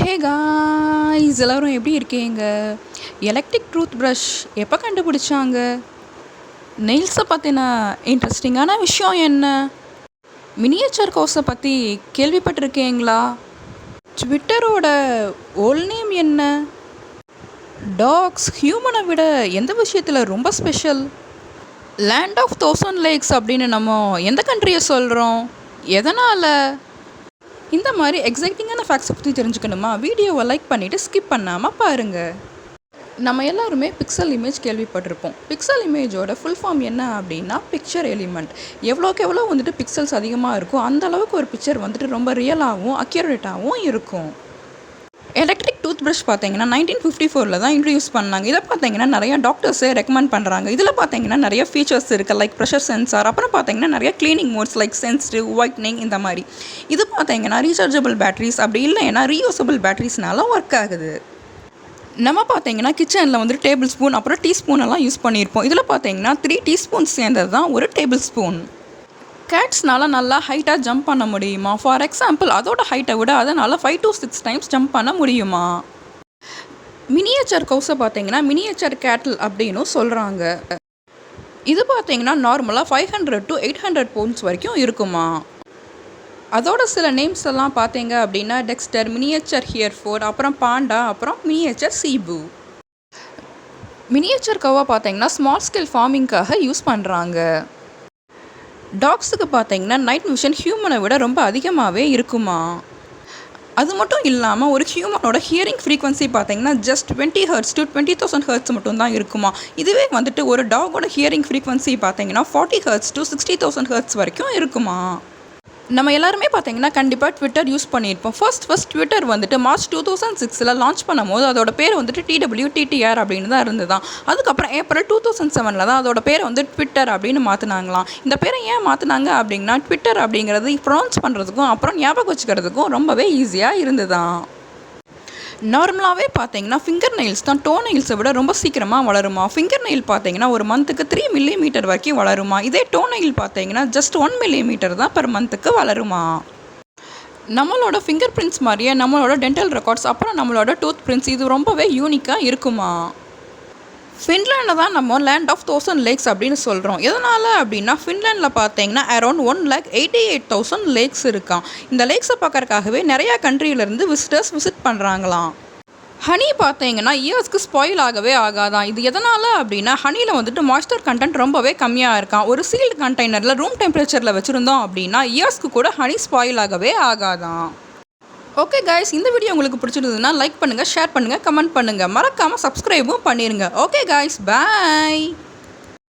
Hey guys எல்லோரும் எப்படி இருக்கீங்க? எலக்ட்ரிக் டூத் ப்ரஷ் எப்போ கண்டுபிடிச்சாங்க? நெயில்ஸை பற்றின இன்ட்ரெஸ்டிங்கான விஷயம் என்ன? மினியேச்சர் கோர்ஸை பற்றி கேள்விப்பட்டிருக்கீங்களா? ட்விட்டரோட ஓல் நேம் என்ன? டாக்ஸ் ஹியூமனை விட எந்த விஷயத்தில் ரொம்ப special? Land of thousand lakes அப்படின்னு நம்ம எந்த கண்ட்ரியை சொல்கிறோம்? எதனால்? இந்த மாதிரி எக்ஸைட்டிங்கான ஃபேக்ட்ஸை பற்றி தெரிஞ்சுக்கணுமா? வீடியோவை லைக் பண்ணிவிட்டு ஸ்கிப் பண்ணாமல் பாருங்கள். நம்ம எல்லாருமே பிக்சல் இமேஜ் கேள்விப்பட்டிருப்போம். பிக்சல் இமேஜோட ஃபுல் ஃபார்ம் என்ன அப்படின்னா பிக்சர் எலிமெண்ட். எவ்வளோக்கு எவ்வளோ வந்துட்டு பிக்சல்ஸ் அதிகமாக இருக்கும் அந்த அளவுக்கு ஒரு பிக்சர் வந்துட்டு ரொம்ப ரியலாகவும் அக்யூரேட்டாகவும் இருக்கும். எலக்ட்ரிக் டூத் ப்ரஷ் பார்த்தீங்கன்னா 1954 தான் இன்ட்ரடியூஸ் பண்ணாங்க. இதை பார்த்தீங்கன்னா நிறையா டாக்டர்ஸே ரெக்கமெண்ட் பண்ணுறாங்க. இதில் பார்த்தீங்கன்னா நிறைய ஃபீச்சர்ஸ் இருக்குது, லைக் ப்ரெஷர் சென்சார், அப்புறம் பார்த்தீங்கன்னா நிறைய cleaning modes like sensitive, whitening இந்த மாதிரி. இது பார்த்தீங்கன்னா ரீசார்ஜபிள் பேட்டரிஸ் அப்படி இல்லைன்னா ரீயூசபிள் பேட்டரிஸ்னால ஒர்க் ஆகுது. நம்ம பார்த்தீங்கன்னா கிச்சனில் வந்துட்டு டேபிள் ஸ்பூன் அப்புறம் டீஸ்பூன் எல்லாம் யூஸ் பண்ணியிருப்போம். இதில் பார்த்தீங்கன்னா 3 டீஸ்பூன்ஸ் சேர்ந்தது தான் ஒரு டேபிள் ஸ்பூன். கேட்ஸ்னால் நல்லா ஹைட்டாக ஜம்ப் பண்ண முடியுமா? ஃபார் எக்ஸாம்பிள் அதோட ஹைட்டை விட அதனால் 5 to 6 டைம்ஸ் ஜம்ப் பண்ண முடியுமா? மினியேச்சர் கவுஸை பார்த்தீங்கன்னா மினியேச்சர் கேட்டில் அப்படின்னு சொல்கிறாங்க. இது பார்த்தீங்கன்னா நார்மலாக 500 to 800 பவுண்ட்ஸ் வரைக்கும் இருக்குமா? அதோட சில நேம்ஸ் எல்லாம் பார்த்தீங்க அப்படின்னா டெக்ஸ்டர், மினியேச்சர் ஹியர்ஃபோர்ட், அப்புறம் பாண்டா, அப்புறம் மினியேச்சர் சீபு. மினியேச்சர் கவ்வை பார்த்தீங்கன்னா ஸ்மால் ஸ்கேல் ஃபார்மிங்காக யூஸ் பண்ணுறாங்க. டாக்ஸுக்கு பார்த்தீங்கன்னா நைட் விஷன் ஹியூமனை விட ரொம்ப அதிகமாகவே இருக்குமா? அது மட்டும் இல்லாமல் ஒரு ஹியூமனோட ஹியரிங் ஃப்ரீக்வன்சி பார்த்தீங்கன்னா ஜஸ்ட் 20 Hz to 20,000 Hz மட்டும்தான் இருக்குமா? இதுவே வந்துட்டு ஒரு டாகோட ஹியரிங் ஃப்ரீக்வன்சி பார்த்தீங்கன்னா 40 Hz to 60,000 Hz வரைக்கும் இருக்குமா? நம்ம எல்லாருமே பார்த்தீங்கன்னா கண்டிப்பாக ட்விட்டர் யூஸ் பண்ணியிருப்போம். ஃபர்ஸ்ட் ட்விட்டர் வந்துட்டு மார்ச் 2006 லான்ச் பண்ணும்போது அதோட பேர் வந்துட்டு TWTTR அப்படின்னு தான் இருந்துதான். அதுக்கப்புறம் ஏப்ரல் 2007 தான் அதோட பேரை வந்து ட்விட்டர் அப்படின்னு மாற்றினாங்களாம். இந்த பேரை ஏன் மாற்றினாங்க அப்படின்னா ட்விட்டர் அப்படிங்கிறது ப்ரொனவுன்ஸ் பண்ணுறதுக்கும் அப்புறம் ஞாபகம் வச்சுக்கிறதுக்கும் ரொம்பவே ஈஸியாக இருந்துதான். நார்மலாகவே பார்த்தீங்கன்னா ஃபிங்கர் நெயில்ஸ் தான் டோ நெயில்ஸை விட ரொம்ப சீக்கிரமாக வளருமா? ஃபிங்கர் நெயில் பார்த்தீங்கன்னா ஒரு மந்த்துக்கு 3 மில்லிமீட்டர் வரைக்கும் வளருமா? இதே டோ நெயில் பார்த்தீங்கன்னா ஜஸ்ட் 1 மில்லிமீட்டர் தான் பெர் மந்த்துக்கு வளருமா? நம்மளோட ஃபிங்கர் பிரிண்ட்ஸ் மாதிரியே நம்மளோட டென்டல் ரெக்கார்ட்ஸ் அப்புறம் நம்மளோட டூத் பிரிண்ட்ஸ் இது ரொம்பவே யூனிக்காக இருக்குமா? ஃபின்லாண்டை தான் நம்ம லேண்ட் ஆஃப் 1000 லேக்ஸ் அப்படின்னு சொல்கிறோம். எதனால் அப்படின்னா ஃபின்லாண்டில் பார்த்தீங்கன்னா அரௌண்ட் 1,88,000 லேக்ஸ் இருக்கான். இந்த லேக்ஸை பார்க்கறதுக்காகவே நிறையா கண்ட்ரியிலேருந்து விசிட்டர்ஸ் விசிட் பண்ணுறாங்களாம். ஹனி பார்த்தீங்கன்னா இயர்ஸ்க்கு ஸ்பாயில் ஆகவே ஆகாதான். இது எதனால் அப்படின்னா ஹனியில் வந்துட்டு மாய்ஸ்டர் கண்டென்ட் ரொம்பவே கம்மியாக இருக்கான். ஒரு சீல்டு கண்டெய்னரில் ரூம் டெம்பரேச்சரில் வச்சுருந்தோம் அப்படின்னா இயர்ஸ்க்கு கூட ஹனி ஸ்பாயில் ஆகவே ஆகாதான். ஓகே கைஸ், இந்த வீடியோ உங்களுக்கு பிடிச்சிருந்ததுன்னா லைக் பண்ணுங்கள், ஷேர் பண்ணுங்கள், கமெண்ட் பண்ணுங்கள், மறக்காமல் சப்ஸ்கிரைபும் பண்ணிடுங்க. ஓகே கைஸ், பாய்.